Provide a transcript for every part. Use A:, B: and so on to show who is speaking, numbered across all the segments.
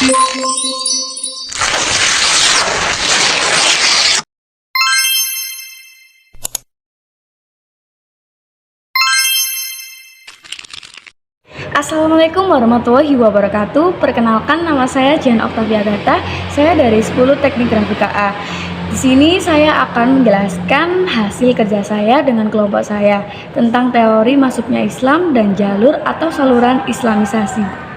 A: Assalamualaikum warahmatullahi wabarakatuh. Perkenalkan, nama saya Jan Oktavia Gata. Saya dari 10 Teknik Grafika A. Di sini saya akan menjelaskan hasil kerja saya dengan kelompok saya tentang teori masuknya Islam dan jalur atau saluran Islamisasi.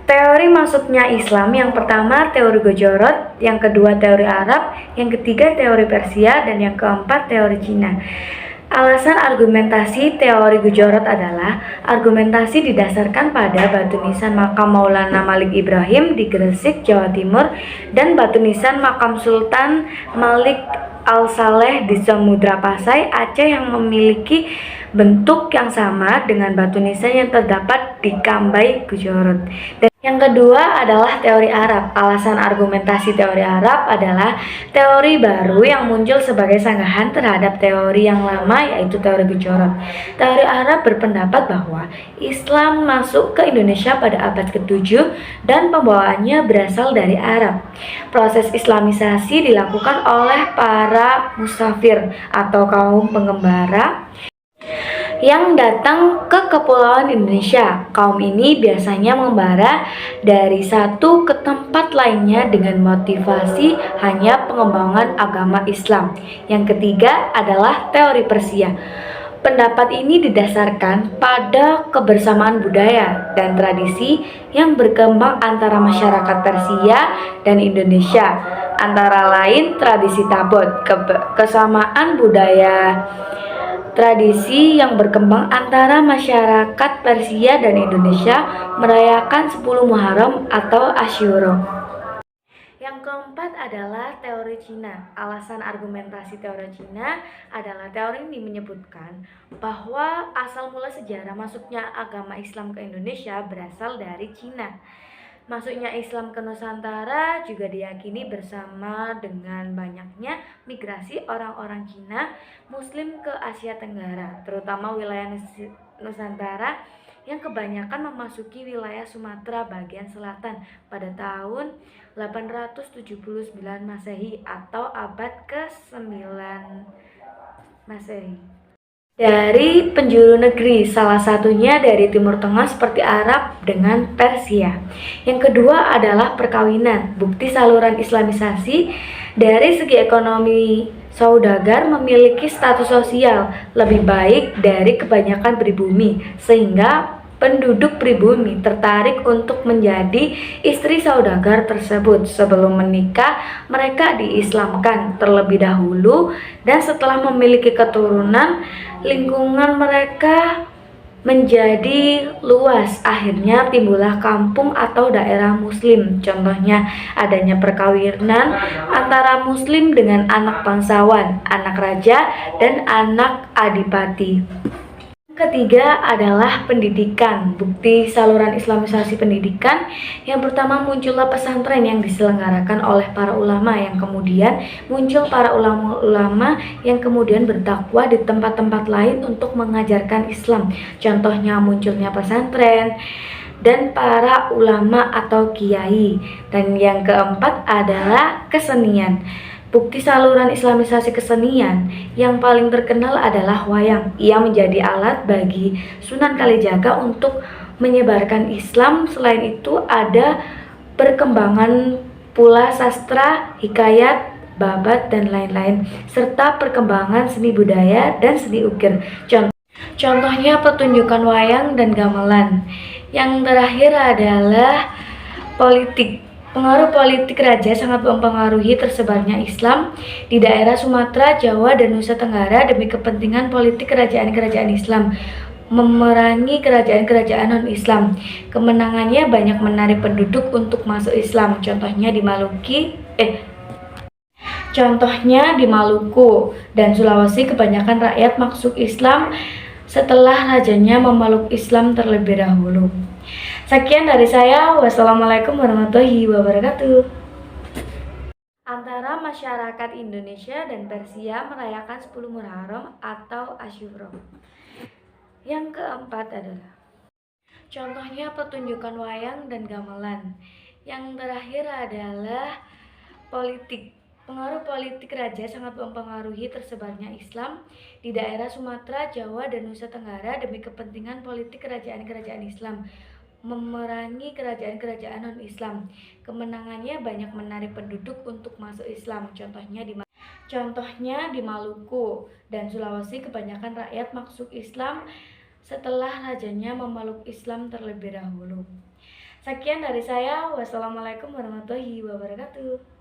A: Teori masuknya Islam yang pertama teori Gojorot, yang kedua teori Arab, yang ketiga teori Persia, dan yang keempat teori Cina. Alasan argumentasi teori Gojorot adalah argumentasi didasarkan pada batu nisan makam Maulana Malik Ibrahim di Gresik, Jawa Timur, dan batu nisan makam Sultan Malik Al-Saleh di Samudra Pasai, Aceh yang memiliki bentuk yang sama dengan batu nisan yang terdapat di Kambai Gojorot. Dan yang kedua adalah teori Arab. Alasan argumentasi teori Arab adalah teori baru yang muncul sebagai sanggahan terhadap teori yang lama, yaitu teori Gojorot. Teori Arab berpendapat bahwa Islam masuk ke Indonesia pada abad ke-7 dan pembawaannya berasal dari Arab. Proses Islamisasi dilakukan oleh para musafir atau kaum pengembara yang datang ke kepulauan Indonesia. Kaum ini biasanya mengembara dari satu ke tempat lainnya dengan motivasi hanya pengembangan agama Islam. Yang ketiga adalah teori Persia. Pendapat ini didasarkan pada kebersamaan budaya dan tradisi yang berkembang antara masyarakat Persia dan Indonesia, antara lain tradisi Tabot, kesamaan budaya tradisi yang berkembang antara masyarakat Persia dan Indonesia merayakan 10 Muharram atau Asyura. Yang keempat adalah teori Cina. Alasan argumentasi teori Cina adalah teori ini menyebutkan bahwa asal mula sejarah masuknya agama Islam ke Indonesia berasal dari Cina. Masuknya Islam ke Nusantara juga diyakini bersama dengan banyaknya migrasi orang-orang Cina Muslim ke Asia Tenggara, terutama wilayah Nusantara yang kebanyakan memasuki wilayah Sumatera bagian selatan pada tahun 879 Masehi atau abad ke-9 Masehi. Dari penjuru negeri, salah satunya dari Timur Tengah seperti Arab dengan Persia. Yang kedua adalah perkawinan. Bukti saluran Islamisasi dari segi ekonomi, saudagar memiliki status sosial lebih baik dari kebanyakan pribumi, sehingga penduduk pribumi tertarik untuk menjadi istri saudagar tersebut. Sebelum menikah, mereka diislamkan terlebih dahulu, dan setelah memiliki keturunan, lingkungan mereka menjadi luas. Akhirnya timbullah kampung atau daerah muslim. Contohnya adanya perkawinan antara muslim dengan anak bangsawan, anak raja, dan anak adipati. Ketiga adalah pendidikan. Bukti saluran Islamisasi pendidikan. Yang pertama, muncullah pesantren yang diselenggarakan oleh para ulama, yang kemudian muncul para ulama-ulama yang kemudian berdakwah di tempat-tempat lain untuk mengajarkan Islam. Contohnya munculnya pesantren dan para ulama atau kiai. Dan yang keempat adalah kesenian. Bukti saluran Islamisasi kesenian yang paling terkenal adalah wayang. Ia menjadi alat bagi Sunan Kalijaga untuk menyebarkan Islam. Selain itu ada perkembangan pula sastra, hikayat, babat, dan lain-lain, serta perkembangan seni budaya dan seni ukir. Contohnya pertunjukan wayang dan gamelan. Yang terakhir adalah politik. Pengaruh politik raja sangat mempengaruhi tersebarnya Islam di daerah Sumatera, Jawa, dan Nusa Tenggara demi kepentingan politik kerajaan-kerajaan Islam memerangi kerajaan-kerajaan non-Islam. Kemenangannya banyak menarik penduduk untuk masuk Islam. Contohnya di Maluku dan Sulawesi, kebanyakan rakyat masuk Islam setelah rajanya memeluk Islam terlebih dahulu. Sekian dari saya. Wassalamualaikum warahmatullahi wabarakatuh. Antara masyarakat Indonesia dan Persia merayakan 10 Muharram atau Asyura. Yang keempat adalah contohnya pertunjukan wayang dan gamelan. Yang terakhir adalah politik. Pengaruh politik raja sangat mempengaruhi tersebarnya Islam di daerah Sumatera, Jawa, dan Nusa Tenggara demi kepentingan politik kerajaan-kerajaan Islam memerangi kerajaan-kerajaan non-Islam. Kemenangannya banyak menarik penduduk untuk masuk Islam. Contohnya di Maluku dan Sulawesi kebanyakan rakyat masuk Islam setelah rajanya memeluk Islam terlebih dahulu. Sekian dari saya. Wassalamualaikum warahmatullahi wabarakatuh.